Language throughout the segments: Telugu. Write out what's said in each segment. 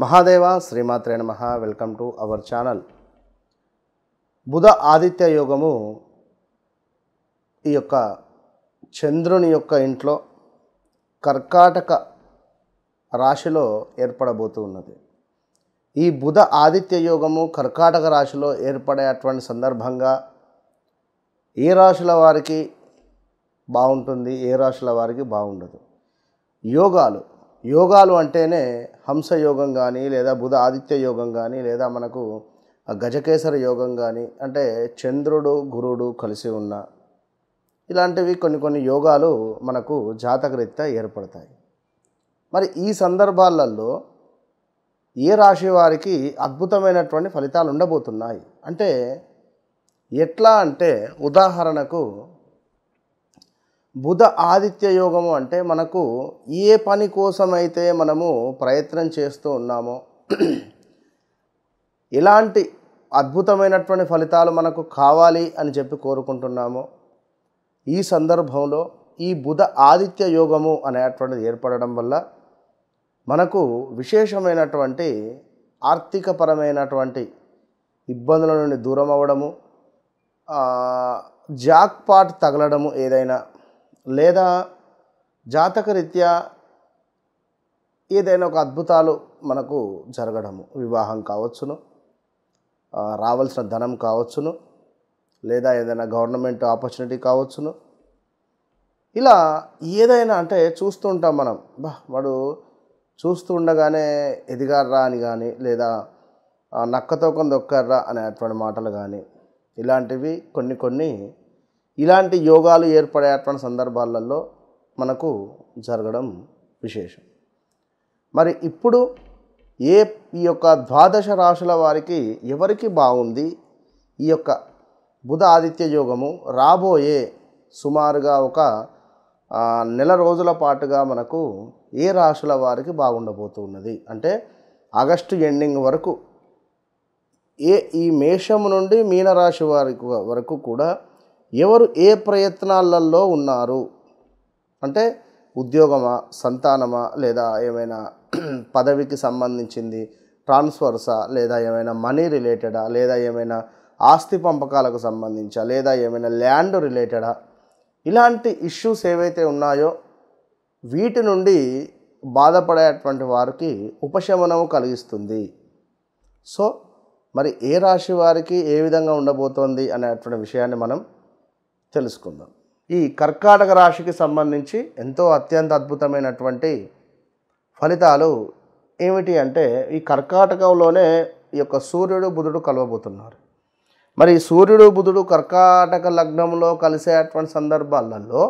మహాదేవ శ్రీమాత్రే నమః. Welcome to our channel. బుధ ఆదిత్య యోగము ఈ యొక్క చంద్రుని యొక్క ఇంట్లో కర్కాటక రాశిలో ఏర్పడబోతూ ఉన్నది. ఈ బుధ ఆదిత్య యోగము కర్కాటక రాశిలో ఏర్పడేటువంటి సందర్భంగా ఏ రాశుల వారికి బాగుంటుంది, ఏ రాశుల వారికి బాగుండదు. యోగాలు అంటేనే హంసయోగం కానీ, లేదా బుధ ఆదిత్య యోగం కానీ, లేదా మనకు గజకేసర యోగం కానీ, అంటే చంద్రుడు గురుడు కలిసి ఉన్న ఇలాంటివి కొన్ని యోగాలు మనకు జాతకరీత్యా ఏర్పడతాయి. మరి ఈ సందర్భాలలో ఏ రాశి వారికి అద్భుతమైనటువంటి ఫలితాలు ఉండబోతున్నాయి అంటే ఎట్లా అంటే, ఉదాహరణకు బుధ ఆదిత్య యోగము అంటే మనకు ఏ పని కోసమైతే మనము ప్రయత్నం చేస్తూ ఉన్నామో, ఎలాంటి అద్భుతమైనటువంటి ఫలితాలు మనకు కావాలి అని చెప్పి కోరుకుంటున్నామో, ఈ సందర్భంలో ఈ బుధ ఆదిత్య యోగము అనేటువంటిది ఏర్పడడం వల్ల మనకు విశేషమైనటువంటి ఆర్థికపరమైనటువంటి ఇబ్బందుల నుండి దూరం అవ్వడము, జాక్పాట్ తగలడము ఏదైనా, లేదా జాతకరీత్యా ఏదైనా ఒక అద్భుతాలు మనకు జరగడము, వివాహం కావచ్చును, రావాల్సిన ధనం కావచ్చును, లేదా ఏదైనా గవర్నమెంట్ ఆపర్చునిటీ కావచ్చును. ఇలా ఏదైనా అంటే చూస్తూ ఉంటాం మనం, వాడు చూస్తూ ఉండగానే ఎదిగారా అని కానీ, లేదా నక్కతో దొక్కారా అనేటువంటి మాటలు కానీ, ఇలాంటివి కొన్ని ఇలాంటి యోగాలు ఏర్పడేటువంటి సందర్భాలలో మనకు జరగడం విశేషం. మరి ఇప్పుడు ఈ యొక్క ద్వాదశ రాశుల వారికి ఎవరికి బాగుంది ఈ యొక్క బుధ ఆదిత్య యోగము? రాబోయే సుమారుగా ఒక నెల రోజుల పాటుగా మనకు ఏ రాశుల వారికి బాగుండబోతున్నది అంటే ఆగస్టు ఎండింగ్ వరకు ఈ మేషము నుండి మీనరాశి వారికి వరకు కూడా ఎవరు ఏ ప్రయత్నాలలో ఉన్నారు అంటే ఉద్యోగమా, సంతానమా, లేదా ఏమైనా పదవికి సంబంధించింది, ట్రాన్స్ఫర్సా, లేదా ఏమైనా మనీ రిలేటెడా, లేదా ఏమైనా ఆస్తి పంపకాలకు సంబంధించా, లేదా ఏమైనా ల్యాండ్ రిలేటెడా, ఇలాంటి ఇష్యూస్ ఏవైతే ఉన్నాయో వీటి నుండి బాధపడేటువంటి వారికి ఉపశమనము కలిగిస్తుంది. సో మరి ఏ రాశి వారికి ఏ విధంగా ఉండబోతోంది అనేటువంటి విషయాన్ని మనం తెలుసుకుందాం. ఈ కర్కాటక రాశికి సంబంధించి ఎంతో అత్యంత అద్భుతమైనటువంటి ఫలితాలు ఏమిటి అంటే, ఈ కర్కాటకంలోనే ఈ యొక్క సూర్యుడు బుధుడు కలవబోతున్నారు. మరి సూర్యుడు బుధుడు కర్కాటక లగ్నంలో కలిసేటువంటి సందర్భాలలో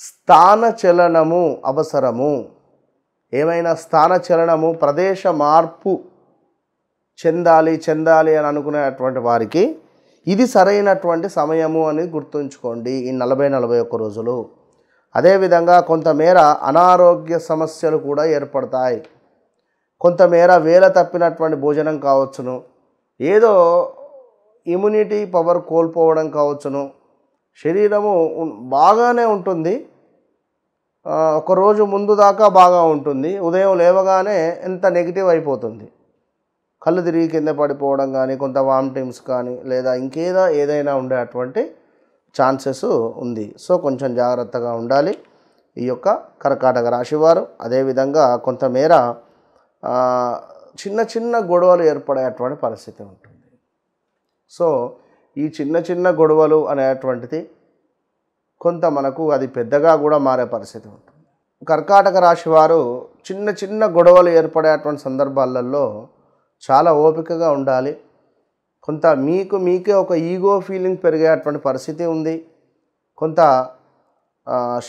స్థానచలనము అవసరము. ఏమైనా స్థానచలనము, ప్రదేశ మార్పు చెందాలి అని అనుకునేటువంటి వారికి ఇది సరైనటువంటి సమయము అని గుర్తుంచుకోండి. ఈ 40-41 రోజులు. అదేవిధంగా కొంతమేర అనారోగ్య సమస్యలు కూడా ఏర్పడతాయి. కొంతమేర వేల తప్పినటువంటి భోజనం కావచ్చును, ఏదో ఇమ్యూనిటీ పవర్ కోల్పోవడం కావచ్చును. శరీరము బాగానే ఉంటుంది, ఒకరోజు ముందు దాకా బాగా ఉంటుంది, ఉదయం లేవగానే ఎంత నెగిటివ్ అయిపోతుంది. కళ్ళు తిరిగి కింద పడిపోవడం కానీ, కొంత వామిటింగ్స్ కానీ, లేదా ఏదైనా ఉండేటువంటి ఛాన్సెస్ ఉంది. సో కొంచెం జాగ్రత్తగా ఉండాలి ఈ యొక్క కర్కాటక రాశివారు. అదేవిధంగా కొంతమేర చిన్న గొడవలు ఏర్పడేటువంటి పరిస్థితి ఉంటుంది. సో ఈ చిన్న గొడవలు అనేటువంటిది కొంత మనకు అది పెద్దగా కూడా మారే పరిస్థితి ఉంటుంది. కర్కాటక రాశివారు చిన్న గొడవలు ఏర్పడేటువంటి సందర్భాలలో చాలా ఓపికగా ఉండాలి. కొంత మీకే ఒక ఈగో ఫీలింగ్ పెరిగేటువంటి పరిస్థితి ఉంది. కొంత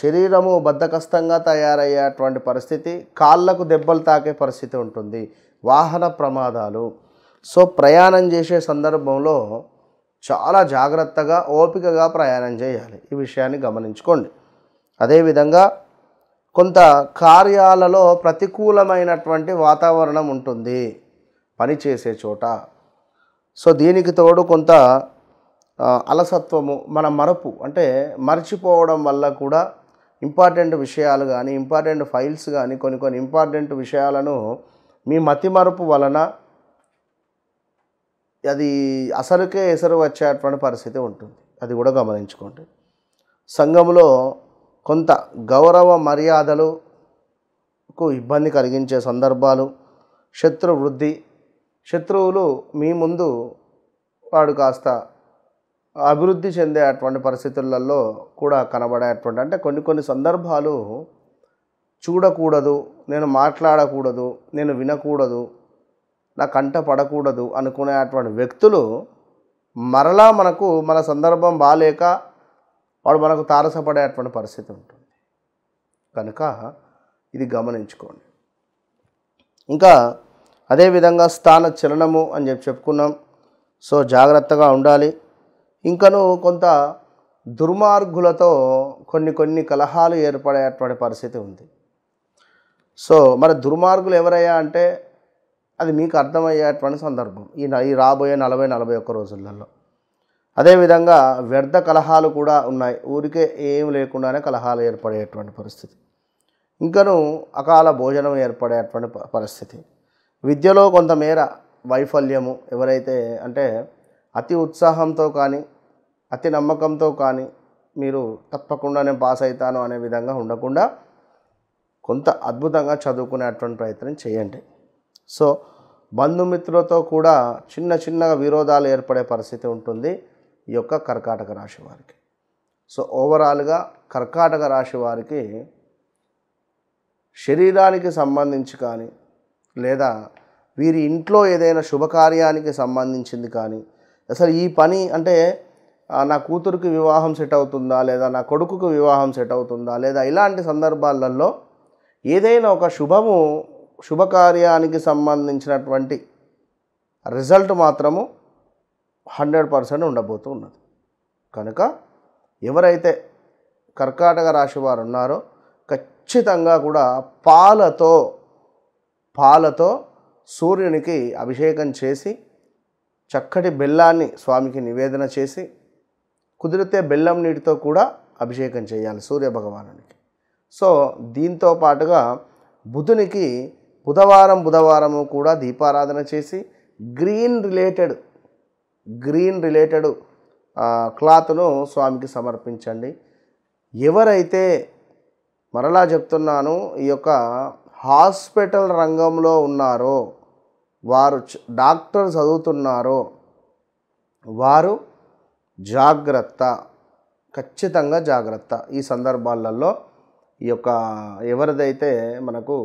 శరీరము బద్ధకస్తంగా తయారయ్యేటువంటి పరిస్థితి, కాళ్ళకు దెబ్బలు తాకే పరిస్థితి ఉంటుంది, వాహన ప్రమాదాలు. సో ప్రయాణం చేసే సందర్భంలో చాలా జాగ్రత్తగా ఓపికగా ప్రయాణం చేయాలి. ఈ విషయాన్ని గమనించుకోండి. అదేవిధంగా కొంత కార్యాలలో ప్రతికూలమైనటువంటి వాతావరణం ఉంటుంది పనిచేసే చోట. సో దీనికి తోడు కొంత అలసత్వము, మన మరపు అంటే మర్చిపోవడం వల్ల కూడా ఇంపార్టెంట్ విషయాలు కానీ, ఇంపార్టెంట్ ఫైల్స్ కానీ, కొన్ని ఇంపార్టెంట్ విషయాలను మీ మతిమరుపు వలన అది అసలుకే ఎసరు వచ్చేటువంటి పరిస్థితి ఉంటుంది. అది కూడా గమనించుకోండి. సంఘంలో కొంత గౌరవ మర్యాదలకు ఇబ్బంది కలిగించే సందర్భాలు, శత్రు వృద్ధి, శత్రువులు మీ ముందు వాడు కాస్త అభివృద్ధి చెందే అటువంటి పరిస్థితులలో కూడా కనబడేటువంటి, అంటే కొన్ని సందర్భాలు చూడకూడదు, నేను మాట్లాడకూడదు, నేను వినకూడదు, నా కంట పడకూడదు అనుకునేటువంటి వ్యక్తులు మరలా మన సందర్భం బాలేక వాడు మనకు తారసపడేటువంటి పరిస్థితి ఉంటుంది. కనుక ఇది గమనించుకోండి. ఇంకా అదేవిధంగా స్థాన చలనము అని చెప్పుకున్నాం. సో జాగ్రత్తగా ఉండాలి. ఇంకను కొంత దుర్మార్గులతో కొన్ని కలహాలు ఏర్పడేటువంటి పరిస్థితి ఉంది. సో మరి దుర్మార్గులు ఎవరయ్యా అంటే అది మీకు అర్థమయ్యేటువంటి సందర్భం ఈ రాబోయే 40-41 రోజులలో. అదేవిధంగా వ్యర్థ కలహాలు కూడా ఉన్నాయి. ఊరికే ఏం లేకుండానే కలహాలు ఏర్పడేటువంటి పరిస్థితి. ఇంకను అకాల భోజనం ఏర్పడేటువంటి పరిస్థితి. విద్యలో కొంతమేర వైఫల్యము, ఎవరైతే అంటే అతి ఉత్సాహంతో కానీ అతి నమ్మకంతో కానీ మీరు తప్పకుండా నేను పాస్ అవుతాను అనే విధంగా ఉండకుండా కొంత అద్భుతంగా చదువుకునేటువంటి ప్రయత్నం చేయండి. సో బంధుమిత్రులతో కూడా చిన్నగా విరోధాలు ఏర్పడే పరిస్థితి ఉంటుంది ఈ యొక్క కర్కాటక రాశి వారికి. సో ఓవరాల్గా కర్కాటక రాశి వారికి శరీరానికి సంబంధించి కానీ లేదా వీరి ఇంట్లో ఏదైనా శుభకార్యానికి సంబంధించింది కానీ, అసలు ఈ పని అంటే నా కూతురికి వివాహం సెట్ అవుతుందా, లేదా నా కొడుకుకు వివాహం సెట్ అవుతుందా, లేదా ఇలాంటి సందర్భాలలో ఏదైనా ఒక శుభకార్యానికి సంబంధించినటువంటి రిజల్ట్ మాత్రము 100% ఉండబోతూ ఉన్నది. కనుక ఎవరైతే కర్కాటక రాశి వారు ఉన్నారో ఖచ్చితంగా కూడా పాలతో సూర్యునికి అభిషేకం చేసి చక్కటి బెల్లాన్ని స్వామికి నివేదన చేసి, కుదిరితే బెల్లం నీటితో కూడా అభిషేకం చేయాలి సూర్య భగవానునికి. సో దీంతో పాటుగా బుధునికి బుధవారము కూడా దీపారాధన చేసి గ్రీన్ రిలేటెడ్ క్లాత్ను స్వామికి సమర్పించండి. ఎవరైతే మరలా చెప్తున్నాను ఈ యొక్క హాస్పిటల్ రంగంలో ఉన్నారో, వారు డాక్టర్ చదువుతున్నారో వారు ఖచ్చితంగా జాగ్రత్త. ఈ సందర్భాలలో ఈ యొక్క ఎవరిదైతే మనకు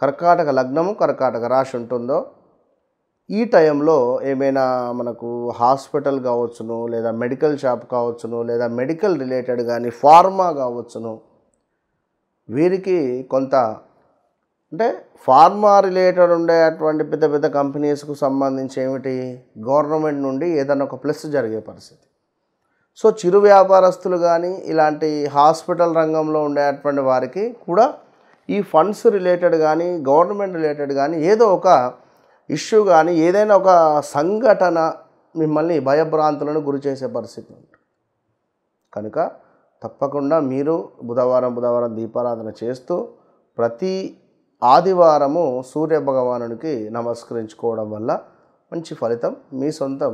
కర్కాటక లగ్నము కర్కాటక రాశి ఉంటుందో ఈ టైంలో ఏమైనా మనకు హాస్పిటల్ కావచ్చును, లేదా మెడికల్ షాప్ కావచ్చును, లేదా మెడికల్ రిలేటెడ్ కానీ ఫార్మా కావచ్చును, వీరికి కొంత అంటే ఫార్మా రిలేటెడ్ ఉండేటువంటి పెద్ద కంపెనీస్కు సంబంధించి ఏమిటి గవర్నమెంట్ నుండి ఏదైనా ఒక ప్లస్ జరిగే పరిస్థితి. సో చిరు వ్యాపారస్తులు కానీ ఇలాంటి హాస్పిటల్ రంగంలో ఉండేటువంటి వారికి కూడా ఈ ఫండ్స్ రిలేటెడ్ కానీ గవర్నమెంట్ రిలేటెడ్ కానీ ఏదో ఒక ఇష్యూ కానీ ఏదైనా ఒక సంఘటన మిమ్మల్ని భయభ్రాంతులను గురి చేసే పరిస్థితి ఉంటుంది. కనుక తప్పకుండా మీరు బుధవారం దీపారాధన చేస్తూ ప్రతి ఆదివారము సూర్య భగవానునికి నమస్కరించుకోవడం వల్ల మంచి ఫలితం మీ సొంతం